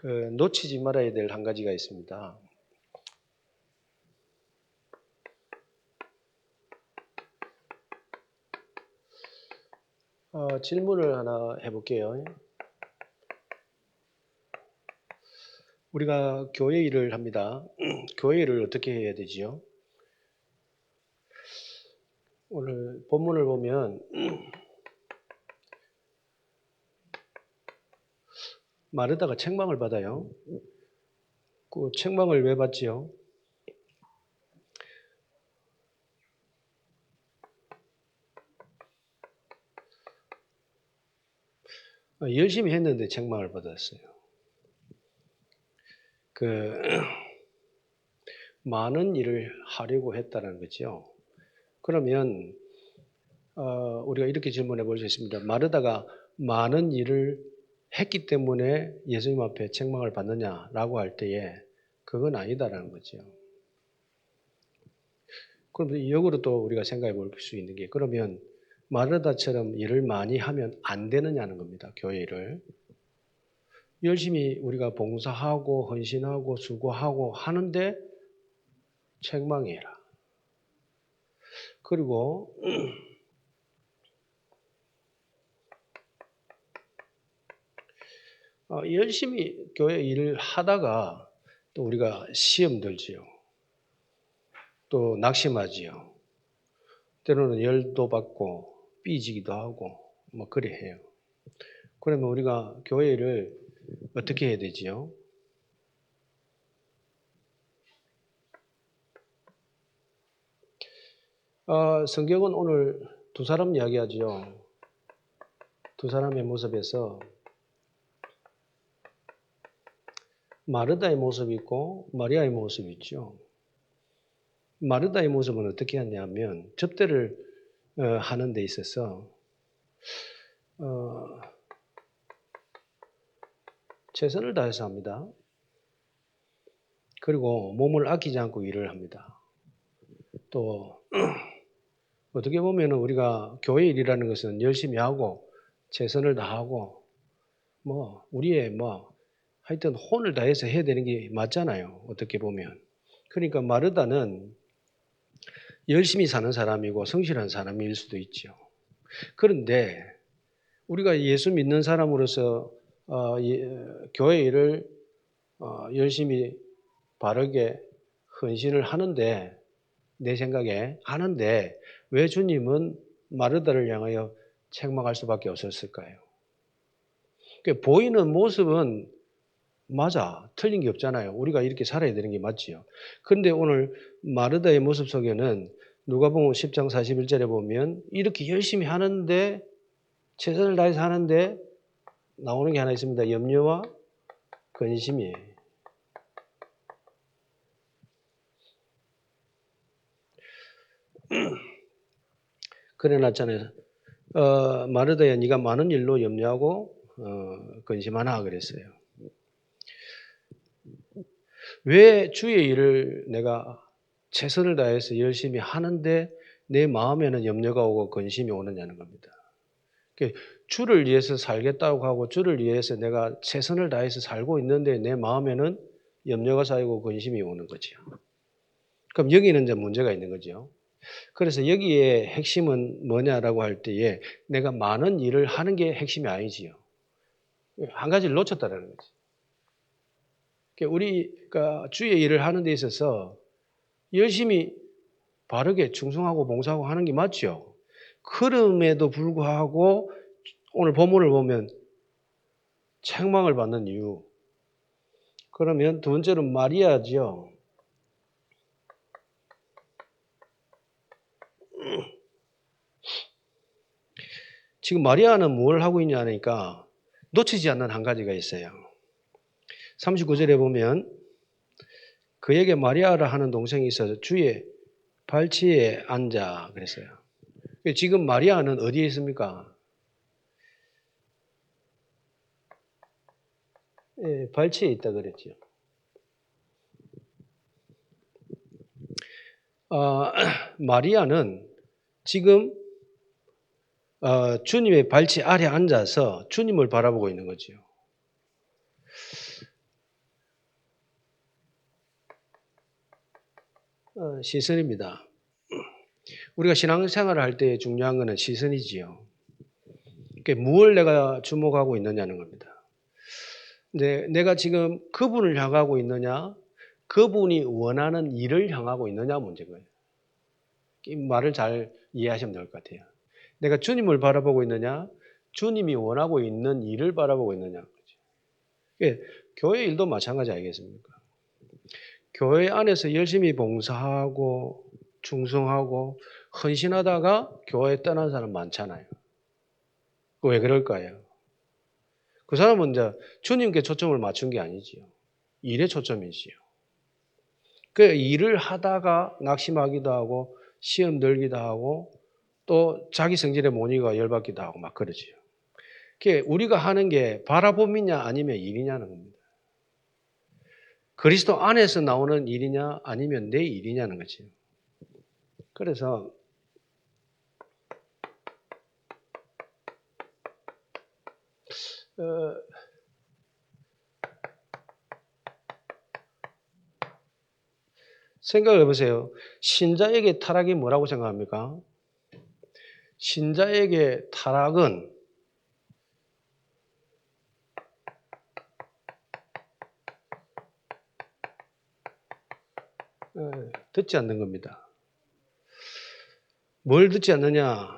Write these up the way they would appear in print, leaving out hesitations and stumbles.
놓치지 말아야 될 한 가지가 있습니다. 질문을 하나 해볼게요. 우리가 교회 일을 합니다. 교회 일을 어떻게 해야 되지요? 오늘 본문을 보면 마르다가 책망을 받아요. 그 책망을 왜 받지요? 열심히 했는데 책망을 받았어요. 많은 일을 하려고 했다는 거죠. 그러면 우리가 이렇게 질문해 볼 수 있습니다. 마르다가 많은 일을 했기 때문에 예수님 앞에 책망을 받느냐라고 할 때에 그건 아니다라는 거죠. 그럼 역으로 또 우리가 생각해 볼 수 있는 게 그러면 마르다처럼 일을 많이 하면 안 되느냐는 겁니다. 교회 일을. 열심히 우리가 봉사하고 헌신하고 수고하고 하는데 책망해라. 그리고 열심히 교회 일을 하다가 또 우리가 시험 들지요. 또 낙심하지요. 때로는 열도 받고 삐지기도 하고 뭐 그래 해요. 그러면 우리가 교회 일을 어떻게 해야 되지요? 성경은 오늘 두 사람 이야기하지요. 두 사람의 모습에서 마르다의 모습이 있고 마리아의 모습이 있죠. 마르다의 모습은 어떻게 하냐면 접대를 하는 데 있어서 최선을 다해서 합니다. 그리고 몸을 아끼지 않고 일을 합니다. 또 어떻게 보면 우리가 교회 일이라는 것은 열심히 하고 최선을 다하고 우리의 하여튼 혼을 다해서 해야 되는 게 맞잖아요. 어떻게 보면. 그러니까 마르다는 열심히 사는 사람이고 성실한 사람일 수도 있죠. 그런데 우리가 예수 믿는 사람으로서 교회 일을 열심히 바르게 헌신을 하는데 내 생각에 하는데 왜 주님은 마르다를 향하여 책망할 수밖에 없었을까요? 그러니까 보이는 모습은 맞아. 틀린 게 없잖아요. 우리가 이렇게 살아야 되는 게 맞지요. 그런데 오늘 마르다의 모습 속에는 누가복음 10장 41절에 보면 이렇게 열심히 하는데 최선을 다해서 하는데 나오는 게 하나 있습니다. 염려와 근심이. 그래놨잖아요. 마르다야 네가 많은 일로 염려하고 근심하나 그랬어요. 왜 주의 일을 내가 최선을 다해서 열심히 하는데 내 마음에는 염려가 오고 근심이 오느냐는 겁니다. 주를 위해서 살겠다고 하고 주를 위해서 내가 최선을 다해서 살고 있는데 내 마음에는 염려가 쌓이고 근심이 오는 거죠. 그럼 여기는 이제 문제가 있는 거죠. 그래서 여기에 핵심은 뭐냐라고 할 때에 내가 많은 일을 하는 게 핵심이 아니지요. 한 가지를 놓쳤다는 거지. 우리가 주의 일을 하는 데 있어서 열심히 바르게 충성하고 봉사하고 하는 게 맞죠. 그럼에도 불구하고 오늘 본문을 보면 책망을 받는 이유. 그러면 두 번째는 마리아죠. 지금 마리아는 뭘 하고 있냐 하니까 놓치지 않는 한 가지가 있어요. 39절에 보면 그에게 마리아라 하는 동생이 있어서 주의 발치에 앉아 그랬어요. 지금 마리아는 어디에 있습니까? 발치에 있다 그랬죠. 마리아는 지금 주님의 발치 아래 앉아서 주님을 바라보고 있는 거죠. 시선입니다. 우리가 신앙생활을 할 때 중요한 것은 시선이지요. 무엇을 내가 주목하고 있느냐는 겁니다. 근데 내가 지금 그분을 향하고 있느냐, 그분이 원하는 일을 향하고 있느냐 문제인 거예요. 이 말을 잘 이해하시면 될 것 같아요. 내가 주님을 바라보고 있느냐, 주님이 원하고 있는 일을 바라보고 있느냐. 교회 일도 마찬가지 아니겠습니까? 교회 안에서 열심히 봉사하고 충성하고 헌신하다가 교회 떠난 사람 많잖아요. 왜 그럴까요? 그 사람은 이제 주님께 초점을 맞춘 게 아니지요. 일에 초점이지요. 그 일을 하다가 낙심하기도 하고 시험 들기도 하고 또 자기 성질에 못 이겨 열받기도 하고 막 그러지요. 그게 우리가 하는 게 바라봄이냐 아니면 일이냐는 겁니다. 그리스도 안에서 나오는 일이냐 아니면 내 일이냐는 거죠. 그래서 생각해 보세요. 신자에게 타락이 뭐라고 생각합니까? 신자에게 타락은 듣지 않는 겁니다. 뭘 듣지 않느냐?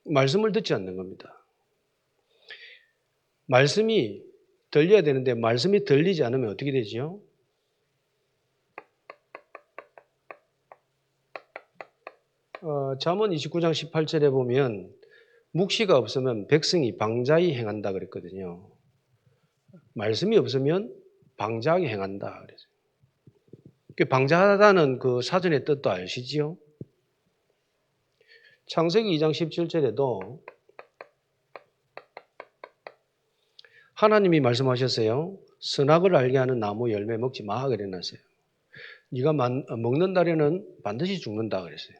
말씀을 듣지 않는 겁니다. 말씀이 들려야 되는데 말씀이 들리지 않으면 어떻게 되지요? 잠언 29장 18절에 보면 묵시가 없으면 백성이 방자히 행한다 그랬거든요. 말씀이 없으면 방자하게 행한다 그랬어요. 방자하다는 그 사전의 뜻도 아시지요? 창세기 2장 17절에도 하나님이 말씀하셨어요. 선악을 알게 하는 나무 열매 먹지 마 그래놨어요. 네가 먹는 날에는 반드시 죽는다 그랬어요.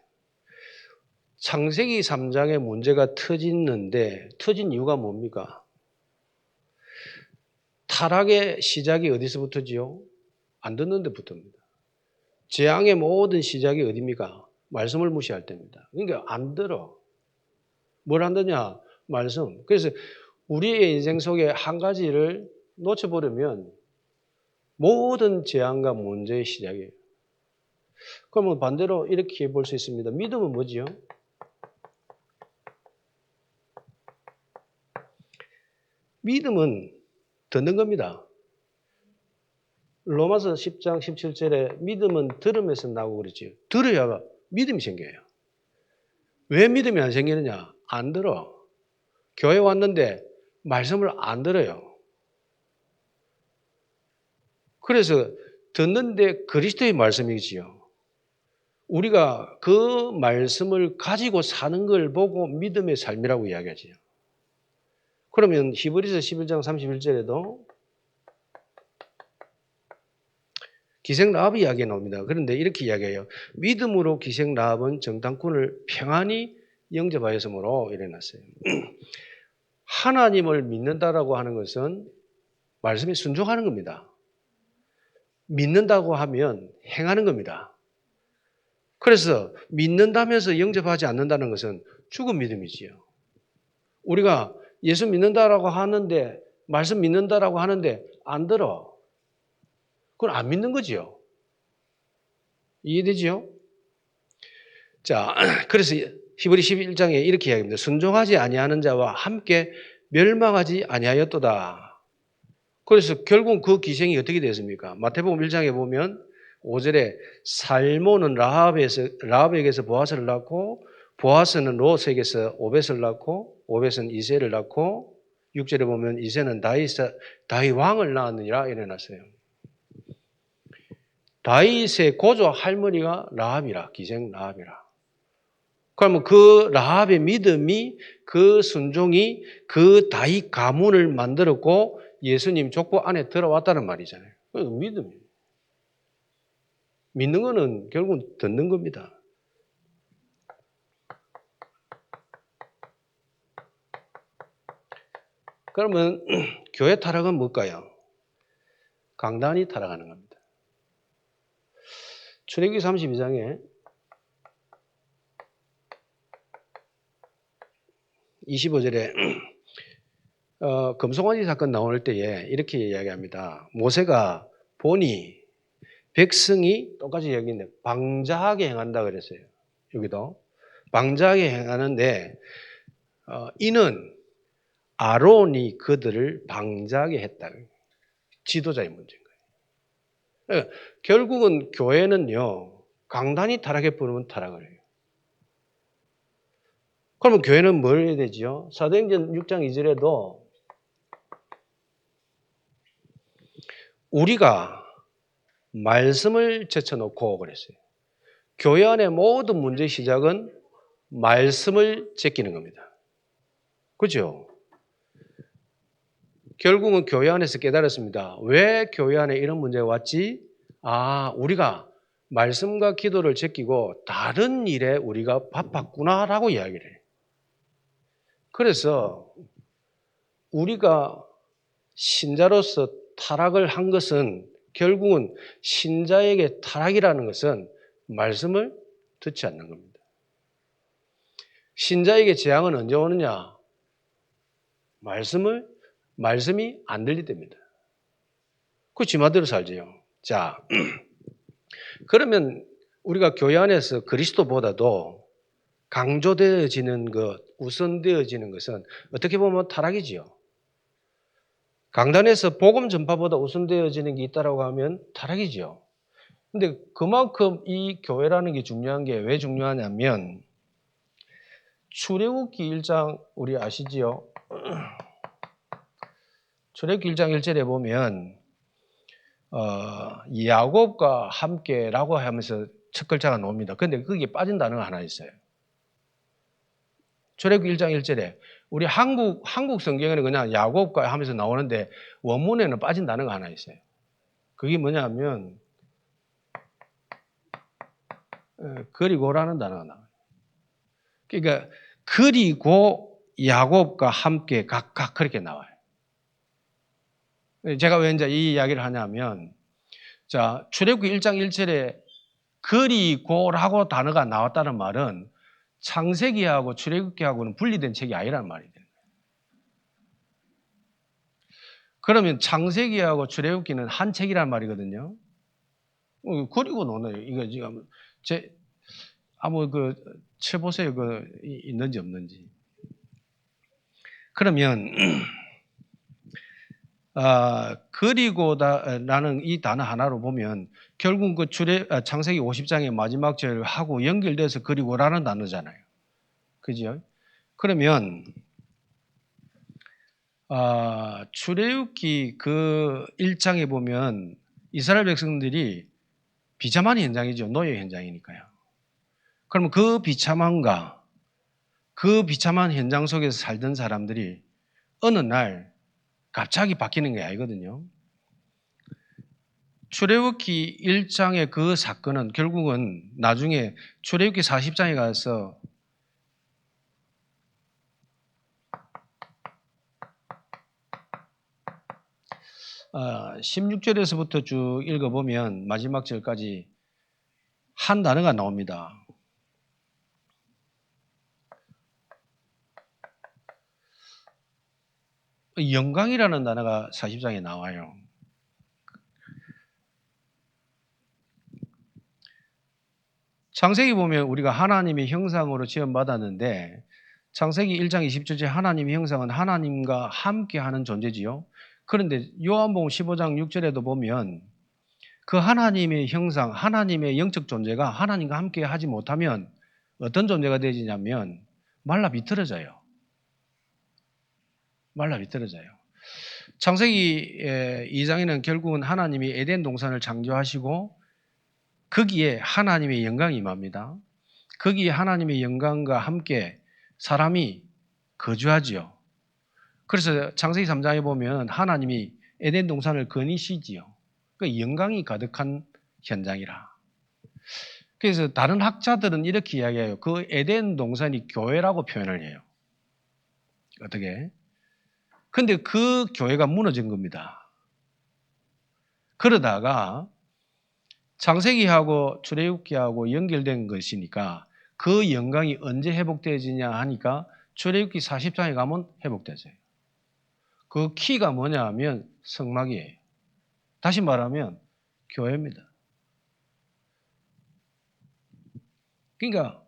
창세기 3장의 문제가 터지는데 터진 이유가 뭡니까? 타락의 시작이 어디서부터지요? 안 듣는 데부터입니다. 재앙의 모든 시작이 어디입니까? 말씀을 무시할 때입니다. 그러니까 안 들어. 뭘 안 듣냐? 말씀. 그래서 우리의 인생 속에 한 가지를 놓쳐버리면 모든 재앙과 문제의 시작이에요. 그러면 반대로 이렇게 볼 수 있습니다. 믿음은 뭐지요? 믿음은 듣는 겁니다. 로마서 10장 17절에 믿음은 들음에서 나오고 그러지요. 들어야 믿음이 생겨요. 왜 믿음이 안 생기느냐? 안 들어. 교회 왔는데 말씀을 안 들어요. 그래서 듣는데 그리스도의 말씀이지요. 우리가 그 말씀을 가지고 사는 걸 보고 믿음의 삶이라고 이야기하지요. 그러면 히브리서 11장 31절에도 기생 라합 이야기가 나옵니다. 그런데 이렇게 이야기해요. 믿음으로 기생 라합은 정탐꾼을 평안히 영접하였으므로 이래놨어요. 하나님을 믿는다라고 하는 것은 말씀에 순종하는 겁니다. 믿는다고 하면 행하는 겁니다. 그래서 믿는다면서 영접하지 않는다는 것은 죽은 믿음이지요. 우리가 예수 믿는다라고 하는데 말씀 믿는다라고 하는데 안 들어. 그건 안 믿는 거지요. 이해되지요? 자, 그래서 히브리 11장에 이렇게 이야기합니다. 순종하지 아니하는 자와 함께 멸망하지 아니하였도다. 그래서 결국 그 기생이 어떻게 되었습니까? 마태복음 1장에 보면 5절에 살모는 라합에게서 보아스를 낳고 보아스는 롯에게서 오벳을 낳고 오벳은 이새를 낳고 6절에 보면 이새는 다윗 왕을 낳았느니라 이래놨어요. 다윗의 고조 할머니가 라합이라, 기생 라합이라. 그러면 그 라합의 믿음이, 그 순종이 그 다윗 가문을 만들었고 예수님 족보 안에 들어왔다는 말이잖아요. 그러니까 믿음이에요. 믿는 거는 결국은 듣는 겁니다. 그러면 교회 타락은 뭘까요? 강단이 타락하는 겁니다. 출애굽기 32장에 25절에 금송아지 사건 나올 때에 이렇게 이야기합니다. 모세가 보니 백성이 똑같이 여기는데 방자하게 행한다 그랬어요. 여기도 방자하게 행하는데 이는 아론이 그들을 방자하게 했다. 지도자의 문제인 거예요. 결국은 교회는요, 강단이 타락해 버리면 타락을 해요. 그러면 교회는 뭘 해야 되죠? 사도행전 6장 2절에도 우리가 말씀을 제쳐놓고 그랬어요. 교회 안의 모든 문제의 시작은 말씀을 제끼는 겁니다. 그죠? 결국은 교회 안에서 깨달았습니다. 왜 교회 안에 이런 문제가 왔지? 우리가 말씀과 기도를 제끼고 다른 일에 우리가 바빴구나라고 이야기를 해요. 그래서 우리가 신자로서 타락을 한 것은 결국은 신자에게 타락이라는 것은 말씀을 듣지 않는 겁니다. 신자에게 재앙은 언제 오느냐? 말씀이 안 들릴 때입니다. 그 지마대로 살지요. 자, 그러면 우리가 교회 안에서 그리스도보다도 강조되어지는 것, 우선되어지는 것은 어떻게 보면 타락이지요. 강단에서 복음 전파보다 우선되어지는 게 있다라고 하면 타락이지요. 근데 그만큼 이 교회라는 게 중요한 게 왜 중요하냐면 출애굽기 1장 우리 아시지요? 출애굽기 1장 1절에 보면 야곱과 함께라고 하면서 첫 글자가 나옵니다. 그런데 거기에 빠진 단어가 하나 있어요. 출애굽기 1장 1절에 우리 한국 성경에는 그냥 야곱과 하면서 나오는데 원문에는 빠진 단어가 하나 있어요. 그게 뭐냐면 그리고라는 단어가 나와요. 그러니까 그리고 야곱과 함께 각각 그렇게 나와요. 제가 왜 이제 이 이야기를 하냐면 자, 출애굽기 1장 1절에 그리고라고 단어가 나왔다는 말은 창세기하고 출애굽기하고는 분리된 책이 아니라는 말이 돼요. 그러면 창세기하고 출애굽기는 한 책이란 말이거든요. 그리고 노네요. 이거 지금 쳐보세요. 있는지 없는지. 그러면 그리고라는 이 단어 하나로 보면 결국 그 창세기 50장의 마지막 절하고 연결돼서 그리고라는 단어잖아요. 그죠? 그러면 출애굽기 그 1장에 보면 이스라엘 백성들이 비참한 현장이죠. 노예 현장이니까요. 그러면 그 비참한 현장 속에서 살던 사람들이 어느 날 갑자기 바뀌는 게 아니거든요. 출애굽기 1장의 그 사건은 결국은 나중에 출애굽기 40장에 가서 16절에서부터 쭉 읽어보면 마지막 절까지 한 단어가 나옵니다. 영광이라는 단어가 40장에 나와요. 창세기 보면 우리가 하나님의 형상으로 지음받았는데 창세기 1장 20절에 하나님의 형상은 하나님과 함께하는 존재지요. 그런데 요한복음 15장 6절에도 보면 그 하나님의 형상, 하나님의 영적 존재가 하나님과 함께 하지 못하면 어떤 존재가 되지냐면 말라 비틀어져요. 창세기 2장에는 결국은 하나님이 에덴 동산을 창조하시고 거기에 하나님의 영광이 임합니다. 거기에 하나님의 영광과 함께 사람이 거주하지요. 그래서 창세기 3장에 보면 하나님이 에덴 동산을 거니시지요. 그 영광이 가득한 현장이라. 그래서 다른 학자들은 이렇게 이야기해요. 그 에덴 동산이 교회라고 표현을 해요. 어떻게? 근데 그 교회가 무너진 겁니다. 그러다가 창세기하고 출애굽기하고 연결된 것이니까 그 영광이 언제 회복되어지냐 하니까 출애굽기 40장에 가면 회복되어져요. 그 키가 뭐냐 하면 성막이에요. 다시 말하면 교회입니다. 그러니까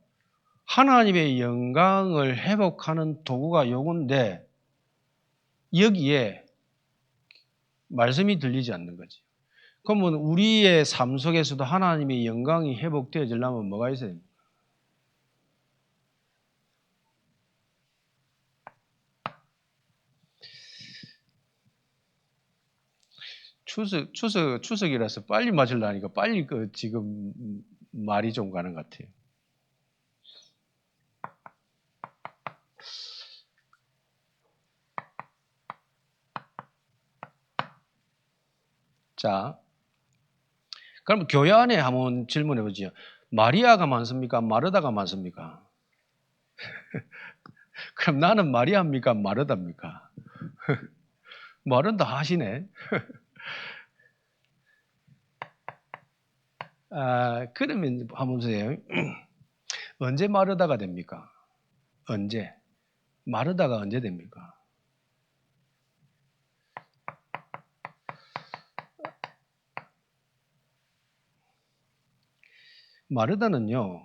하나님의 영광을 회복하는 도구가 요건데 여기에 말씀이 들리지 않는 거지. 그러면 우리의 삶 속에서도 하나님의 영광이 회복되어지려면 뭐가 있어야 됩니까? 추석이라서 빨리 맞으려니까 빨리 지금 말이 좀 가는 것 같아요. 자, 그럼 교회 안에 한번 질문해 보죠. 마리아가 많습니까? 마르다가 많습니까? 그럼 나는 마리아입니까? 마르다입니까? 말은 다 하시네. 그러면 한번 보세요. 언제 마르다가 됩니까? 언제? 마르다가 언제 됩니까? 마르다는요,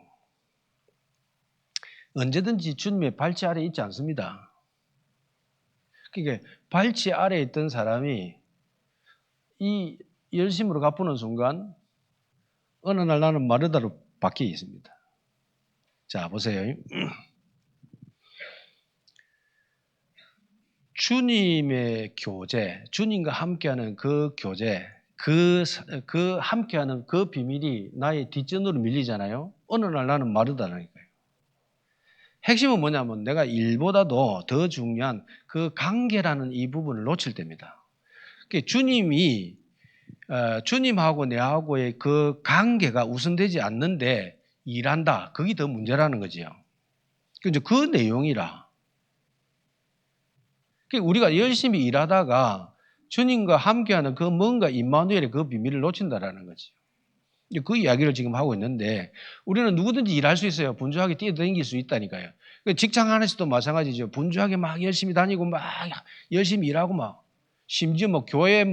언제든지 주님의 발치 아래에 있지 않습니다. 그러니까 발치 아래에 있던 사람이 이 열심으로 갚는 순간 어느 날 나는 마르다로 바뀌어 있습니다. 자, 보세요. 주님의 교제, 주님과 함께하는 그 교제, 그 함께하는 그 비밀이 나의 뒷전으로 밀리잖아요. 어느 날 나는 마르다라니까요. 핵심은 뭐냐면 내가 일보다도 더 중요한 그 관계라는 이 부분을 놓칠 때입니다. 주님이 주님하고 내하고의 그 관계가 우선되지 않는데 일한다. 그게 더 문제라는 거지요. 그 내용이라. 우리가 열심히 일하다가 주님과 함께하는 그 뭔가 임마누엘의 그 비밀을 놓친다라는 거지. 그 이야기를 지금 하고 있는데 우리는 누구든지 일할 수 있어요. 분주하게 뛰어다닐 수 있다니까요. 직장 안에서도 마찬가지죠. 분주하게 막 열심히 다니고 막 열심히 일하고 막 심지어 뭐 교회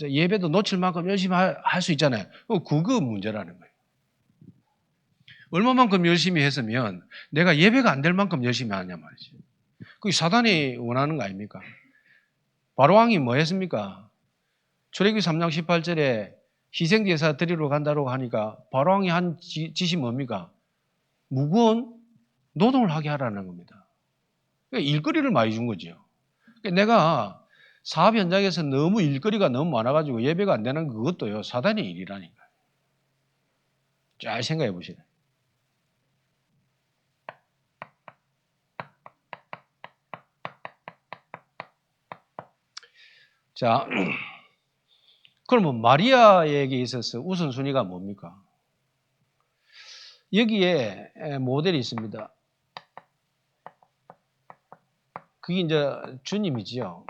예배도 놓칠 만큼 열심히 할 수 있잖아요. 그거 문제라는 거예요. 얼마만큼 열심히 했으면 내가 예배가 안 될 만큼 열심히 하냐 말이지. 그게 사단이 원하는 거 아닙니까? 바로왕이 뭐 했습니까? 출애굽기 3장 18절에 희생제사 드리러 간다고 하니까 바로왕이 한 짓이 뭡니까? 무거운 노동을 하게 하라는 겁니다. 그러니까 일거리를 많이 준 거죠. 그러니까 내가 사업 현장에서 너무 일거리가 너무 많아가지고 예배가 안 되는 그것도요, 사단의 일이라니까요. 잘 생각해 보시라. 자, 그러면 마리아에게 있어서 우선순위가 뭡니까? 여기에 모델이 있습니다. 그게 이제 주님이지요.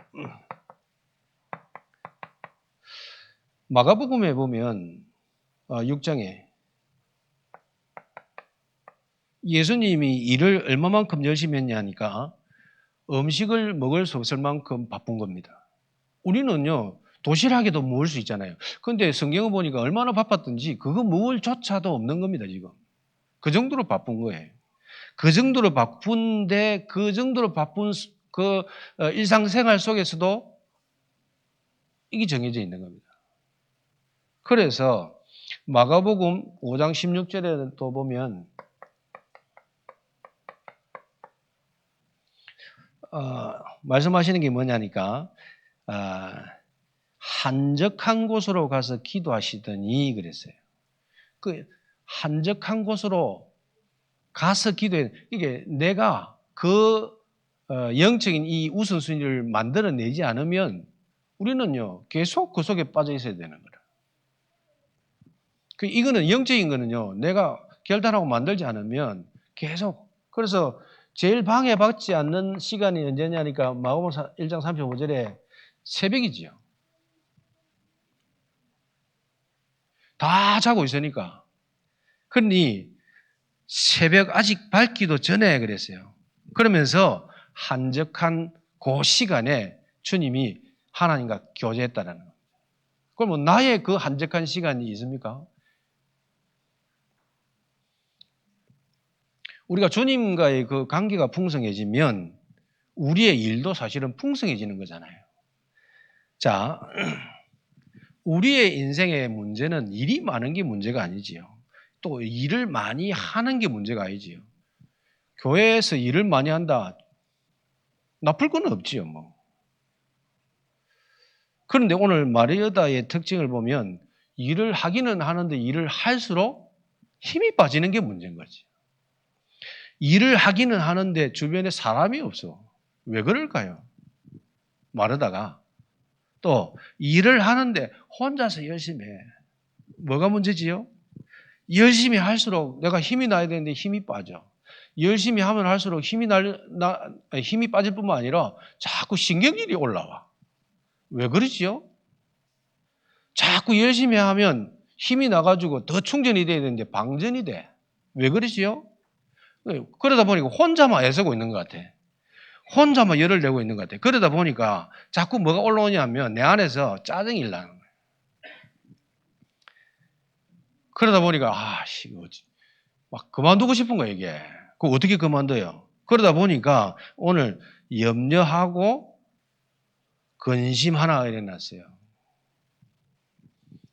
마가복음에 보면 6장에 예수님이 일을 얼마만큼 열심히 했냐니까 음식을 먹을 수 없을 만큼 바쁜 겁니다. 우리는요, 도시락에도 먹을 수 있잖아요. 그런데 성경을 보니까 얼마나 바빴든지 그거 먹을 조차도 없는 겁니다, 지금. 그 정도로 바쁜 거예요. 그 정도로 바쁜데 그 정도로 바쁜 그 일상생활 속에서도 이게 정해져 있는 겁니다. 그래서 마가복음 5장 16절에 또 보면 말씀하시는 게 뭐냐니까 한적한 곳으로 가서 기도하시더니 그랬어요. 그 한적한 곳으로 가서 기도해. 이게 내가 그 영적인 이 우선순위를 만들어내지 않으면 우리는요 계속 그 속에 빠져 있어야 되는 거라. 이거는 영적인 거는요 내가 결단하고 만들지 않으면 계속. 그래서 제일 방해받지 않는 시간이 언제냐니까 마가복음 1장 35절에 새벽이지요. 다 자고 있으니까. 그러니 새벽 아직 밝기도 전에 그랬어요. 그러면서 한적한 그 시간에 주님이 하나님과 교제했다는 거예요. 그러면 나의 그 한적한 시간이 있습니까? 우리가 주님과의 그 관계가 풍성해지면 우리의 일도 사실은 풍성해지는 거잖아요. 자, 우리의 인생의 문제는 일이 많은 게 문제가 아니지요. 또 일을 많이 하는 게 문제가 아니지요. 교회에서 일을 많이 한다. 나쁠 건 없지요, 뭐. 그런데 오늘 마리아다의 특징을 보면 일을 하기는 하는데 일을 할수록 힘이 빠지는 게 문제인 거지. 일을 하기는 하는데 주변에 사람이 없어. 왜 그럴까요? 마르다가. 또 일을 하는데 혼자서 열심히 해. 뭐가 문제지요? 열심히 할수록 내가 힘이 나야 되는데 힘이 빠져. 열심히 하면 할수록 힘이 빠질 뿐만 아니라 자꾸 신경질이 올라와. 왜 그러지요? 자꾸 열심히 하면 힘이 나가지고 더 충전이 돼야 되는데 방전이 돼. 왜 그러지요? 그러다 보니까 혼자만 애쓰고 있는 것 같아. 혼자만 열을 내고 있는 것 같아. 그러다 보니까 자꾸 뭐가 올라오냐면 내 안에서 짜증이 일나는 거야. 그러다 보니까 막 그만두고 싶은 거야 이게. 그거 어떻게 그만둬요? 그러다 보니까 오늘 염려하고 근심 하나가 일어났어요.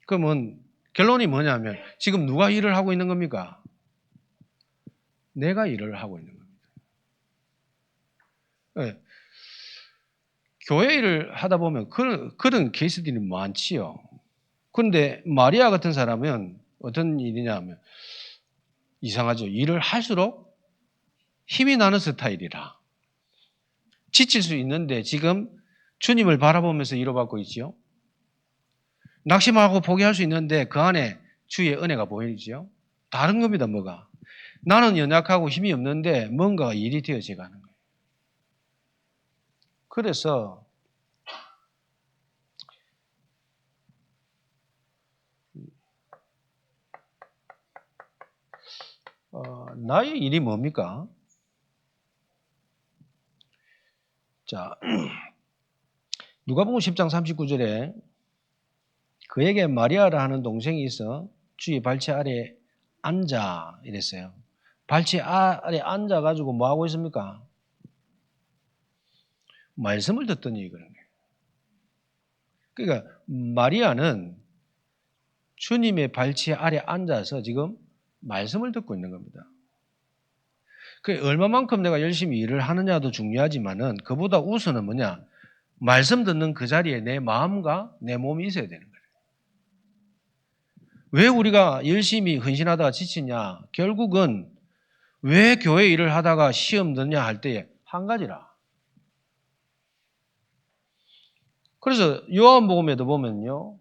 그러면 결론이 뭐냐면 지금 누가 일을 하고 있는 겁니까? 내가 일을 하고 있는 겁니다. 네. 교회 일을 하다 보면 그런 케이스들이 많지요. 그런데 마리아 같은 사람은 어떤 일이냐 하면 이상하죠. 일을 할수록 힘이 나는 스타일이라. 지칠 수 있는데 지금 주님을 바라보면서 위로받고 있지요. 낙심하고 포기할 수 있는데 그 안에 주의 은혜가 보이지요. 다른 겁니다. 뭐가. 나는 연약하고 힘이 없는데 뭔가 일이 되어져 가는 거예요. 그래서 나의 일이 뭡니까? 자, 누가복음 10장 39절에 그에게 마리아라 하는 동생이 있어 주의 발치 아래 앉아 이랬어요. 발치 아래 앉아가지고 뭐 하고 있습니까? 말씀을 듣더니 그런 거예요. 그러니까 마리아는 주님의 발치 아래 앉아서 지금 말씀을 듣고 있는 겁니다. 그 얼마만큼 내가 열심히 일을 하느냐도 중요하지만은 그보다 우선은 뭐냐? 말씀 듣는 그 자리에 내 마음과 내 몸이 있어야 되는 거예요. 왜 우리가 열심히 헌신하다가 지치냐? 결국은 왜 교회 일을 하다가 시험 듣냐 할 때에 한 가지라. 그래서 요한복음에도 보면요.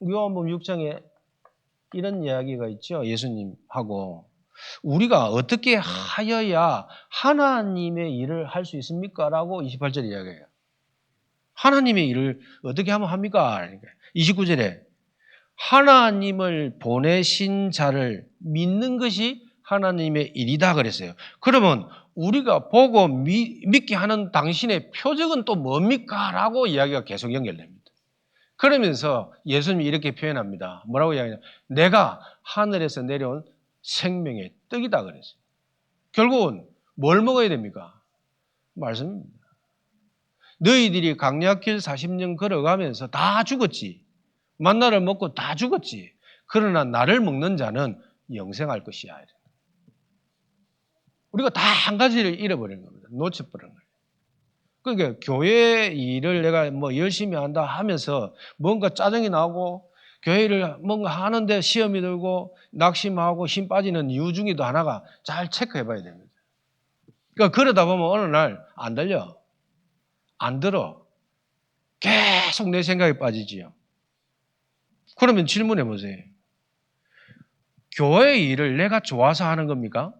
요한복음 6장에 이런 이야기가 있죠. 예수님하고. 우리가 어떻게 하여야 하나님의 일을 할 수 있습니까? 라고 28절에 이야기해요. 하나님의 일을 어떻게 하면 합니까? 29절에 하나님을 보내신 자를 믿는 것이 하나님의 일이다 그랬어요. 그러면 우리가 보고 믿게 하는 당신의 표적은 또 뭡니까? 라고 이야기가 계속 연결됩니다. 그러면서 예수님이 이렇게 표현합니다. 뭐라고 이야기하냐? 내가 하늘에서 내려온 생명의 떡이다 그랬어요. 결국은 뭘 먹어야 됩니까? 말씀입니다. 너희들이 강약길 40년 걸어가면서 다 죽었지. 만나를 먹고 다 죽었지. 그러나 나를 먹는 자는 영생할 것이야. 우리가 다 한 가지를 잃어버린 겁니다. 놓쳐버린 거예요. 그러니까 교회 일을 내가 뭐 열심히 한다 하면서 뭔가 짜증이 나고 교회를 뭔가 하는데 시험이 들고 낙심하고 힘 빠지는 이유 중에도 하나가 잘 체크해 봐야 됩니다. 그러니까 그러다 보면 어느 날 안 들려. 안 들어. 계속 내 생각에 빠지지요. 그러면 질문해 보세요. 교회 일을 내가 좋아서 하는 겁니까?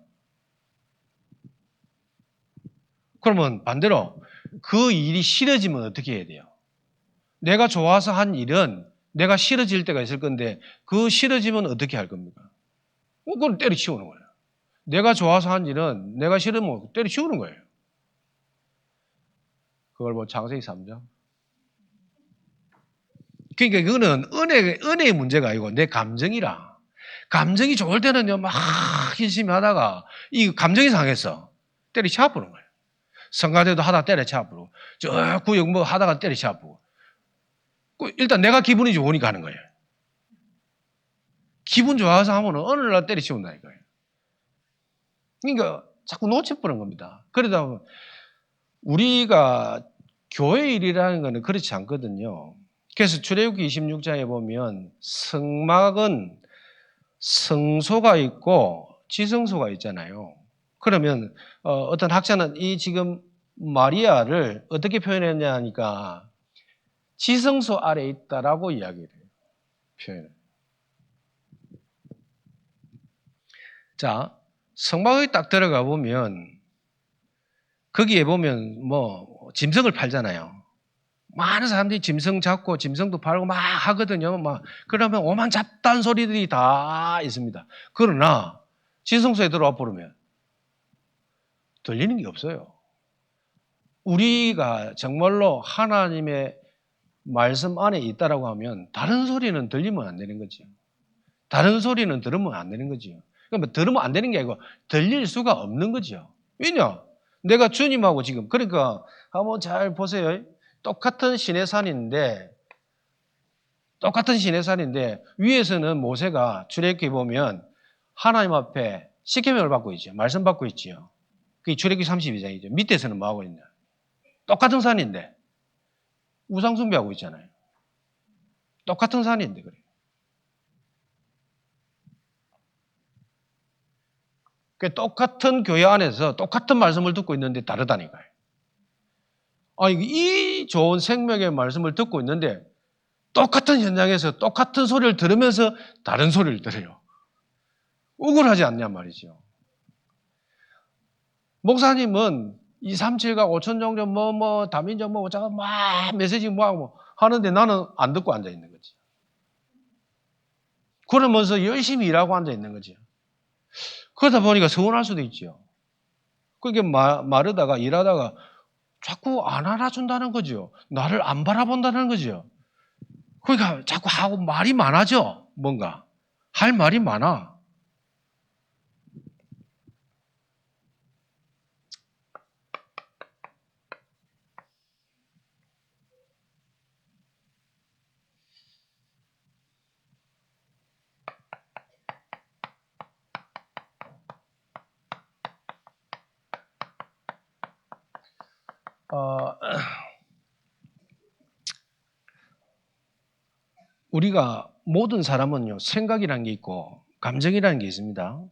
그러면 반대로 그 일이 싫어지면 어떻게 해야 돼요? 내가 좋아서 한 일은 내가 싫어질 때가 있을 건데 그 싫어지면 어떻게 할 겁니까? 그걸 때려치우는 거예요. 내가 좋아서 한 일은 내가 싫으면 때려치우는 거예요. 그걸 뭐 창세기 3장. 그러니까 그거는 은혜의 문제가 아니고 내 감정이라. 감정이 좋을 때는요, 막 열심히 하다가 이 감정이 상했어. 때려치워버리는 거예요. 성가대도 하다가 때려치워버리고, 저 구역 뭐 하다가 때려치워버리고. 일단 내가 기분이 좋으니까 하는 거예요. 기분 좋아서 하면은 어느 날 때려치운다니까요. 그러니까 자꾸 놓쳐버리는 겁니다. 그러다 보면 우리가 교회 일이라는 거는 그렇지 않거든요. 그래서 출애굽기 26장에 보면 성막은 성소가 있고 지성소가 있잖아요. 그러면 어떤 학자는 이 지금 마리아를 어떻게 표현했냐 하니까 지성소 아래에 있다라고 이야기를 해요. 표현을. 자, 성막에 딱 들어가 보면 거기에 보면 뭐 짐승을 팔잖아요. 많은 사람들이 짐승 잡고 짐승도 팔고 막 하거든요. 막 그러면 오만 잡다한 소리들이 다 있습니다. 그러나 지성소에 들어와 보면 들리는 게 없어요. 우리가 정말로 하나님의 말씀 안에 있다라고 하면 다른 소리는 들리면 안 되는 거죠. 다른 소리는 들으면 안 되는 거죠. 그러니까 들으면 안 되는 게 아니고 들릴 수가 없는 거죠. 왜냐? 내가 주님하고 지금 그러니까 한번 잘 보세요. 똑같은 시내산인데 위에서는 모세가 출애굽기 보면 하나님 앞에 십계명을 받고 있죠. 말씀 받고 있죠. 그게 출애굽기 32장이죠. 밑에서는 뭐 하고 있냐? 똑같은 산인데 우상 숭배하고 있잖아요. 똑같은 산인데 그래요. 똑같은 교회 안에서 똑같은 말씀을 듣고 있는데 다르다니까요. 이 좋은 생명의 말씀을 듣고 있는데 똑같은 현장에서 똑같은 소리를 들으면서 다른 소리를 들어요. 억울하지 않냐 말이죠. 목사님은 237과 5천 종교 다민족 어쩌고 막 메시지 하고 하는데 나는 안 듣고 앉아 있는 거지. 그러면서 열심히 일하고 앉아 있는 거지. 그러다 보니까 서운할 수도 있죠. 그게 마르다가 일하다가 자꾸 안 알아준다는 거죠. 나를 안 바라본다는 거죠. 그러니까 자꾸 하고 말이 많아져. 뭔가 할 말이 많아. 우리가 모든 사람은요 생각이라는 게 있고 감정이라는 게 있습니다.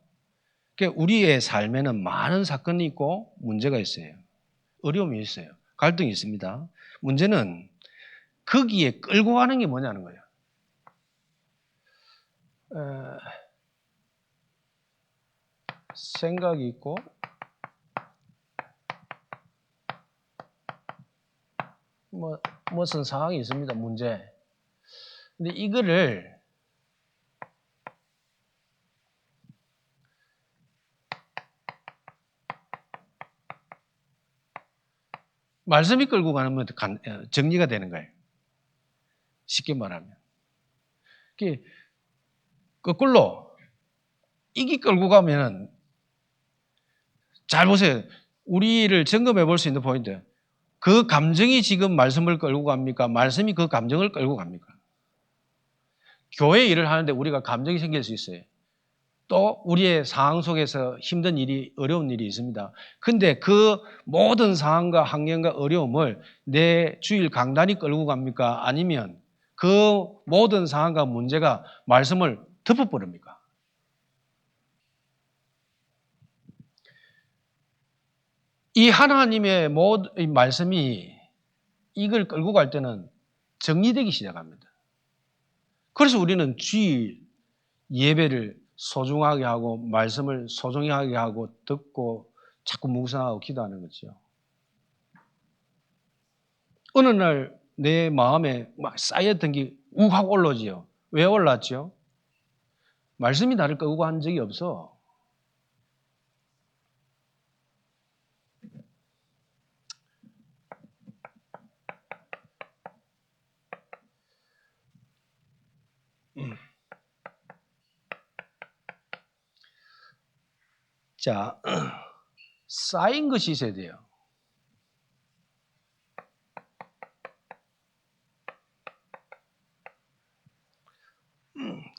그러니까 우리의 삶에는 많은 사건이 있고 문제가 있어요. 어려움이 있어요. 갈등이 있습니다. 문제는 거기에 끌고 가는 게 뭐냐는 거예요. 생각이 있고 무슨 상황이 있습니다. 문제. 근데 이거를 말씀이 끌고 가면 정리가 되는 거예요. 쉽게 말하면. 거꾸로 이게 끌고 가면 잘 보세요. 우리를 점검해 볼 수 있는 포인트. 그 감정이 지금 말씀을 끌고 갑니까? 말씀이 그 감정을 끌고 갑니까? 교회 일을 하는데 우리가 감정이 생길 수 있어요. 또 우리의 상황 속에서 힘든 일이 어려운 일이 있습니다. 근데 그 모든 상황과 환경과 어려움을 내 주일 강단이 끌고 갑니까? 아니면 그 모든 상황과 문제가 말씀을 덮어버립니까? 이 하나님의 모든 말씀이 이걸 끌고 갈 때는 정리되기 시작합니다. 그래서 우리는 주일 예배를 소중하게 하고 말씀을 소중하게 하고 듣고 자꾸 묵상하고 기도하는 거죠. 어느 날 내 마음에 막 쌓였던 게 욱하고 올라오지요. 왜 올랐죠? 말씀이 나를 끄고 한 적이 없어. 자, 쌓인 것이 있어야 돼요.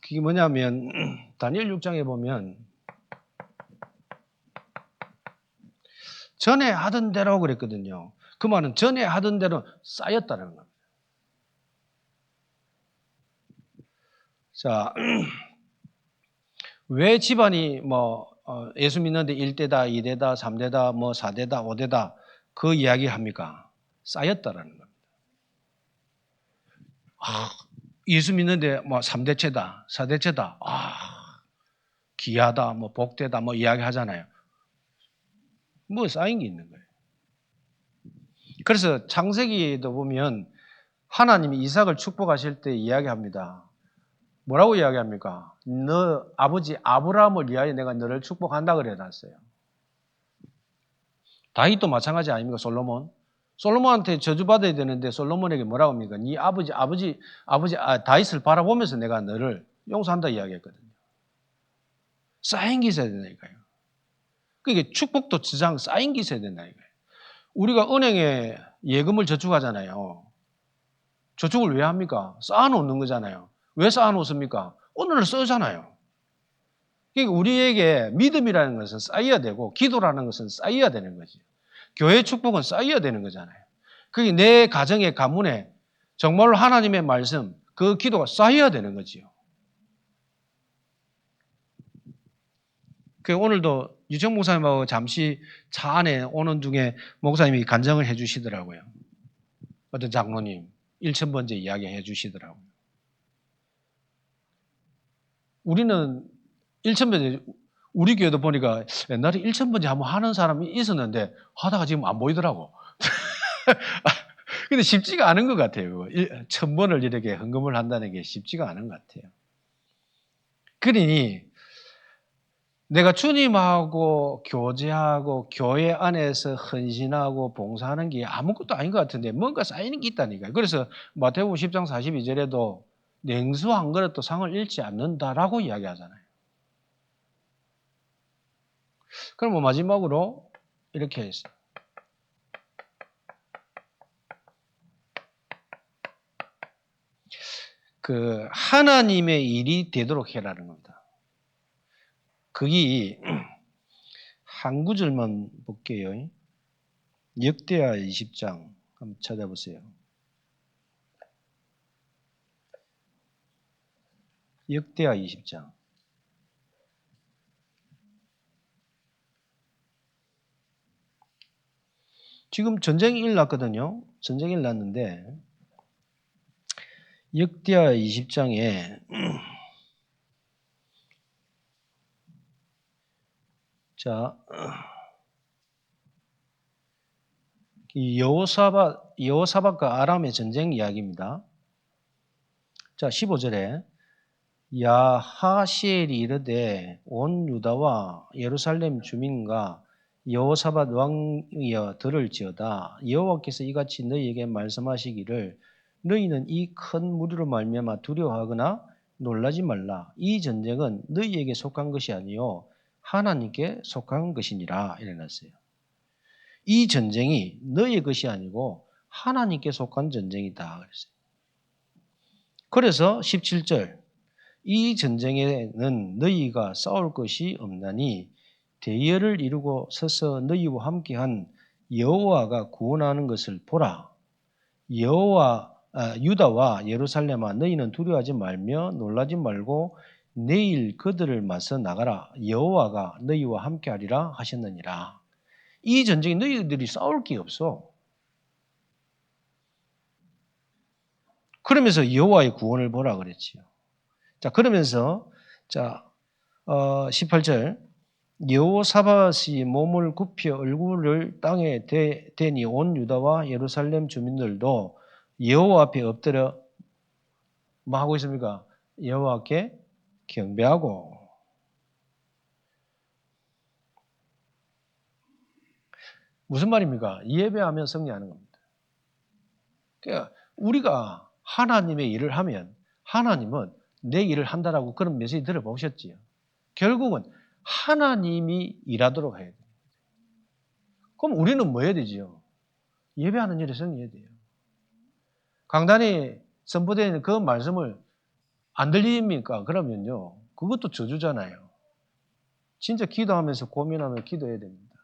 그게 뭐냐면 다니엘 6장에 보면 전에 하던 대로 그랬거든요. 그 말은 전에 하던 대로 쌓였다는 겁니다. 자, 왜 집안이 예수 믿는데 1대다, 2대다, 3대다, 4대다, 5대다 그 이야기 합니까? 쌓였다라는 겁니다. 예수 믿는데 3대째다, 4대째다, 귀하다, 복되다, 이야기 하잖아요. 쌓인 게 있는 거예요. 그래서 창세기에도 보면 하나님이 이삭을 축복하실 때 이야기합니다. 뭐라고 이야기합니까? 너 아버지 아브라함을 위하여 내가 너를 축복한다 그래놨어요. 다윗도 마찬가지 아닙니까? 솔로몬한테 저주받아야 되는데 솔로몬에게 뭐라고 합니까? 네 아버지 다윗을 바라보면서 내가 너를 용서한다 이야기했거든요. 쌓인 게 있어야 된다니까요. 그러니까 축복도 지장 쌓인 게 있어야 된다니까요. 우리가 은행에 예금을 저축하잖아요. 저축을 왜 합니까? 쌓아놓는 거잖아요. 왜 쌓아놓습니까? 오늘을 쓰잖아요. 그러니까 우리에게 믿음이라는 것은 쌓여야 되고 기도라는 것은 쌓여야 되는 거지. 교회 축복은 쌓여야 되는 거잖아요. 그게 내 가정의 가문에 정말로 하나님의 말씀, 그 기도가 쌓여야 되는 거지요. 오늘도 유정 목사님하고 잠시 차 안에 오는 중에 목사님이 간증을 해 주시더라고요. 어떤 장로님 1000번째 이야기 해 주시더라고요. 우리는 1000번째, 우리 교회도 보니까 옛날에 1000번째 한번 하는 사람이 있었는데 하다가 지금 안 보이더라고. 근데 쉽지가 않은 것 같아요. 1000번을 이렇게 헌금을 한다는 게 쉽지가 않은 것 같아요. 그러니 내가 주님하고 교제하고 교회 안에서 헌신하고 봉사하는 게 아무것도 아닌 것 같은데 뭔가 쌓이는 게 있다니까요. 그래서 마태복음 10장 42절에도 냉수 한 그릇도 상을 잃지 않는다라고 이야기하잖아요. 그럼 마지막으로 이렇게 했어요. 하나님의 일이 되도록 해라는 겁니다. 그게 한 구절만 볼게요. 역대하 20장 한번 찾아보세요. 역대하 20장. 지금 전쟁이 일어났거든요. 전쟁이 일어났는데 역대하 20장에 자 여호사밧과 아람의 전쟁 이야기입니다. 자 15절에 야하시엘이 이르되 온 유다와 예루살렘 주민과 여호사밧 왕이여 들을지어다. 여호와께서 이같이 너희에게 말씀하시기를 너희는 이 큰 무리로 말미암아 두려워하거나 놀라지 말라. 이 전쟁은 너희에게 속한 것이 아니요 하나님께 속한 것이니라 이래놨어요. 이 전쟁이 너희의 것이 아니고 하나님께 속한 전쟁이다 그랬어요. 그래서 17절 이 전쟁에는 너희가 싸울 것이 없나니 대열을 이루고 서서 너희와 함께한 여호와가 구원하는 것을 보라. 유다와 예루살렘아 너희는 두려워하지 말며 놀라지 말고 내일 그들을 맞서 나가라. 여호와가 너희와 함께하리라 하셨느니라. 이 전쟁에 너희들이 싸울 게 없어. 그러면서 여호와의 구원을 보라 그랬지요. 자, 그러면서 18절 여호사밧이 몸을 굽혀 얼굴을 땅에 대니 온 유다와 예루살렘 주민들도 여호와 앞에 엎드려 뭐 하고 있습니까? 여호와께 경배하고. 무슨 말입니까? 예배하면 승리하는 겁니다. 그러니까 우리가 하나님의 일을 하면 하나님은 내 일을 한다라고 그런 메시지 들어보셨지요. 결국은 하나님이 일하도록 해야 돼요. 그럼 우리는 뭐 해야 되지요? 예배하는 일에 승리해야 돼요. 강단에 선포되는 그 말씀을 안 들립니까? 그러면요. 그것도 저주잖아요. 진짜 기도하면서 고민하며 기도해야 됩니다.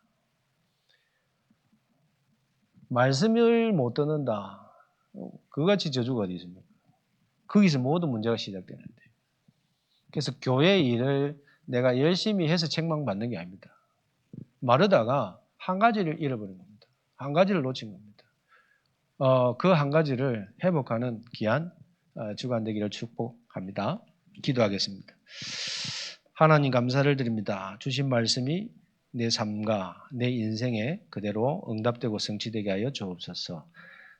말씀을 못 듣는다. 그같이 저주가 어디 있습니까? 거기서 모든 문제가 시작되는데. 그래서 교회 일을 내가 열심히 해서 책망받는 게 아닙니다. 마르다가 한 가지를 잃어버린 겁니다. 한 가지를 놓친 겁니다. 그 한 가지를 회복하는 귀한 주간 되기를 축복합니다. 기도하겠습니다. 하나님 감사를 드립니다. 주신 말씀이 내 삶과 내 인생에 그대로 응답되고 성취되게 하여 주옵소서.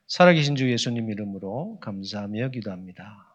살아계신 주 예수님 이름으로 감사하며 기도합니다.